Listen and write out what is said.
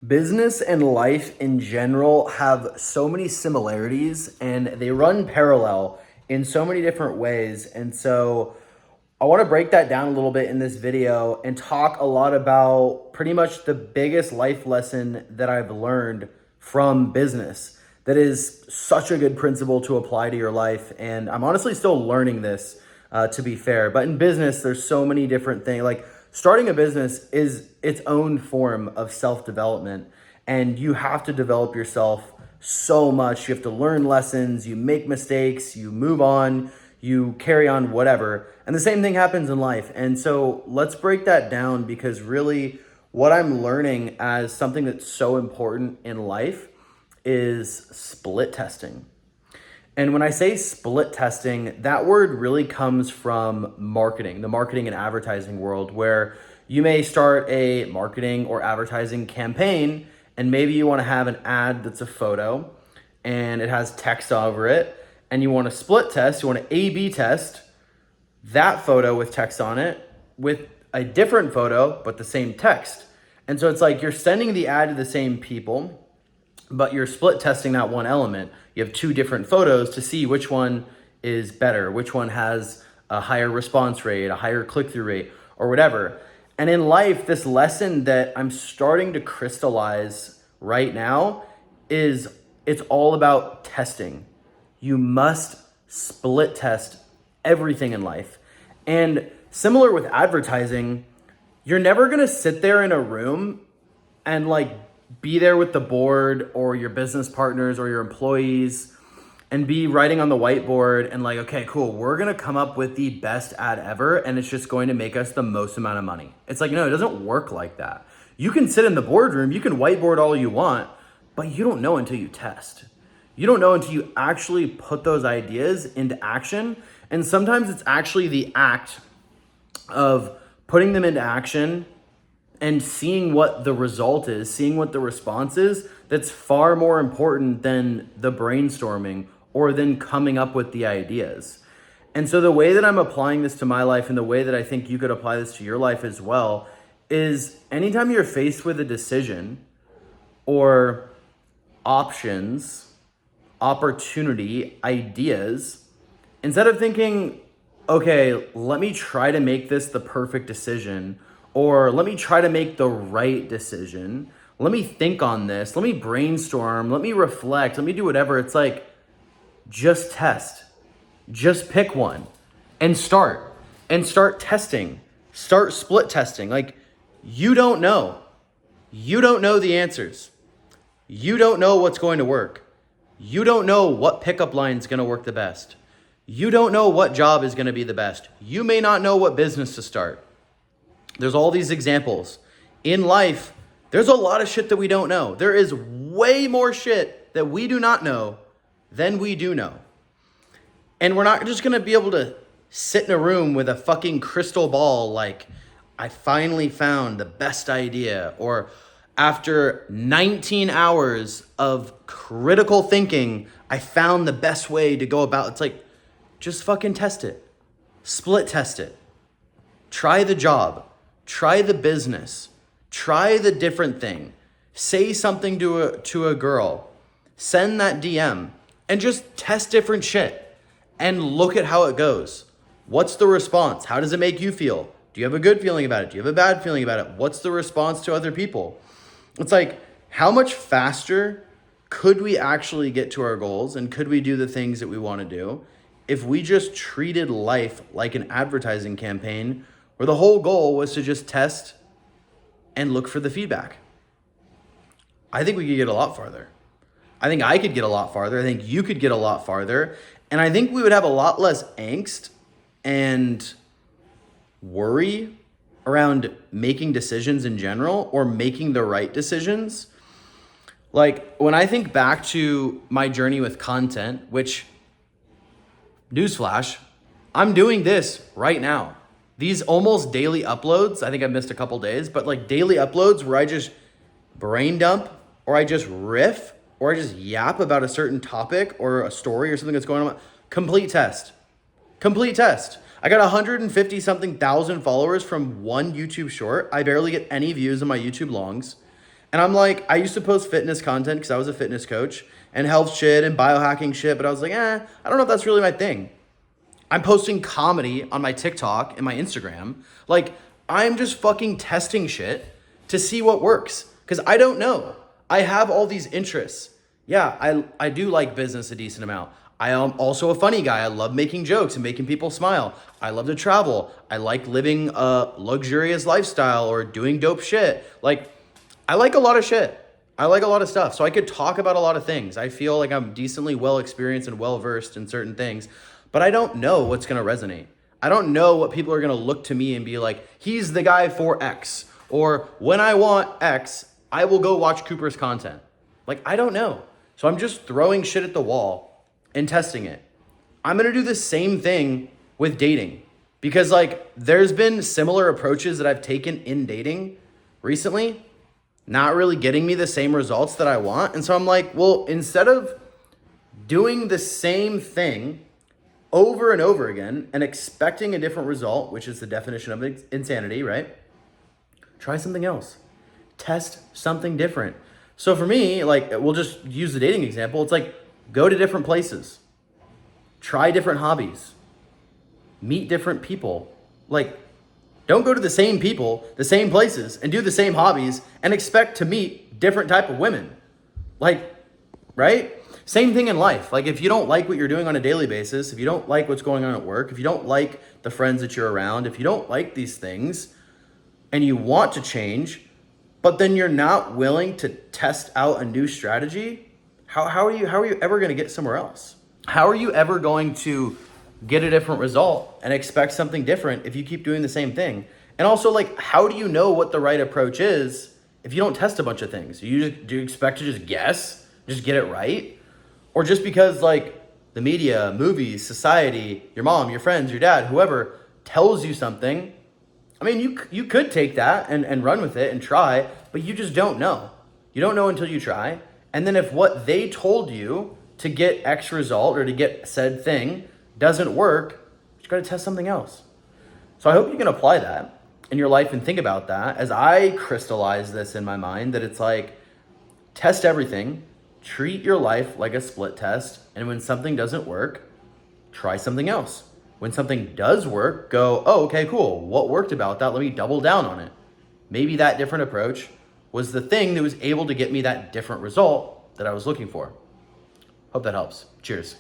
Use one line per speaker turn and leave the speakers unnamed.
Business and life in general have so many similarities and they run parallel in so many different ways. And so I want to break that down a little bit in this video and talk a lot about pretty much the biggest life lesson that I've learned from business. That is such a good principle to apply to your life. And I'm honestly still learning this, to be fair. But in business, there's so many different things. Like starting a business is its own form of self-development. And you have to develop yourself so much. You have to learn lessons, you make mistakes, you move on, you carry on, whatever. And the same thing happens in life. And so let's break that down because really what I'm learning as something that's so important in life is split testing. And when I say split testing, that word really comes from marketing, the marketing and advertising world, where you may start a marketing or advertising campaign and maybe you want to have an ad that's a photo and it has text over it and you want to split test, you want to A/B test that photo with text on it with a different photo but the same text. And so it's like you're sending the ad to the same people, but you're split testing that one element. You have two different photos to see which one is better, which one has a higher response rate, a higher click-through rate, or whatever. And in life, this lesson that I'm starting to crystallize right now is it's all about testing. You must split test everything in life. And similar with advertising, you're never gonna sit there in a room and like be there with the board or your business partners or your employees and be writing on the whiteboard and like, okay, cool, we're gonna come up with the best ad ever and it's just going to make us the most amount of money. It's like, no, it doesn't work like that. You can sit in the boardroom, you can whiteboard all you want, but you don't know until you test. You don't know until you actually put those ideas into action. And sometimes it's actually the act of putting them into action and seeing what the result is, seeing what the response is, that's far more important than the brainstorming or then coming up with the ideas. And so the way that I'm applying this to my life and the way that I think you could apply this to your life as well is anytime you're faced with a decision or options, opportunity, ideas, instead of thinking, okay, let me try to make this the perfect decision, or let me try to make the right decision. Let me think on this. Let me brainstorm. Let me reflect. Let me do whatever. It's like, just test. Just pick one and start testing. Start split testing. Like, you don't know. You don't know the answers. You don't know what's going to work. You don't know what pickup line is going to work the best. You don't know what job is going to be the best. You may not know what business to start. There's all these examples. In life, there's a lot of shit that we don't know. There is way more shit that we do not know than we do know. And we're not just going to be able to sit in a room with a fucking crystal ball like, I finally found the best idea, or after 19 hours of critical thinking, I found the best way to go about it. It's like, just fucking test it. Split test it. Try the job. Try the business. Try the different thing. Say something to a girl. Send that DM and just test different shit and look at how it goes. What's the response? How does it make you feel? Do you have a good feeling about it? Do you have a bad feeling about it? What's the response to other people? It's like, how much faster could we actually get to our goals and could we do the things that we want to do if we just treated life like an advertising campaign where the whole goal was to just test and look for the feedback? I think we could get a lot farther. I think I could get a lot farther. I think you could get a lot farther. And I think we would have a lot less angst and worry around making decisions in general or making the right decisions. Like when I think back to my journey with content, which, newsflash, I'm doing this right now. These almost daily uploads, I think I've missed a couple days, but like daily uploads where I just brain dump or I just riff or I just yap about a certain topic or a story or something that's going on. Complete test. Complete test. I got 150 something thousand followers from one YouTube short. I barely get any views on my YouTube longs. And I'm like, I used to post fitness content because I was a fitness coach and health shit and biohacking shit, but I was like, I don't know if that's really my thing. I'm posting comedy on my TikTok and my Instagram. Like, I'm just fucking testing shit to see what works because I don't know. I have all these interests. Yeah, I do like business a decent amount. I am also a funny guy. I love making jokes and making people smile. I love to travel. I like living a luxurious lifestyle or doing dope shit. Like, I like a lot of shit. I like a lot of stuff. So I could talk about a lot of things. I feel like I'm decently well experienced and well versed in certain things, but I don't know what's going to resonate. I don't know what people are going to look to me and be like, he's the guy for X. Or when I want X, I will go watch Cooper's content. Like, I don't know. So I'm just throwing shit at the wall and testing it. I'm going to do the same thing with dating because like there's been similar approaches that I've taken in dating recently, not really getting me the same results that I want. And so I'm like, well, instead of doing the same thing over and over again and expecting a different result, which is the definition of insanity, right? Try something else. Test something different. So for me, like, we'll just use the dating example. It's like, go to different places. Try different hobbies. Meet different people. Like, don't go to the same people, the same places, and do the same hobbies and expect to meet different type of women. Like, right? Same thing in life. Like, if you don't like what you're doing on a daily basis, if you don't like what's going on at work, if you don't like the friends that you're around, if you don't like these things and you want to change, but then you're not willing to test out a new strategy, how are you ever going to get somewhere else? How are you ever going to get a different result and expect something different if you keep doing the same thing? And also, like, how do you know what the right approach is if you don't test a bunch of things? Do you expect to just guess, just get it right? Or just because like the media, movies, society, your mom, your friends, your dad, whoever tells you something, I mean, you could take that and run with it and try, but you just don't know. You don't know until you try. And then if what they told you to get X result or to get said thing doesn't work, you got to test something else. So I hope you can apply that in your life and think about that as I crystallize this in my mind, that it's like, test everything, treat your life like a split test, and when something doesn't work, try something else. When something does work, go, oh, okay, cool. What worked about that? Let me double down on it. Maybe that different approach was the thing that was able to get me that different result that I was looking for. Hope that helps. Cheers.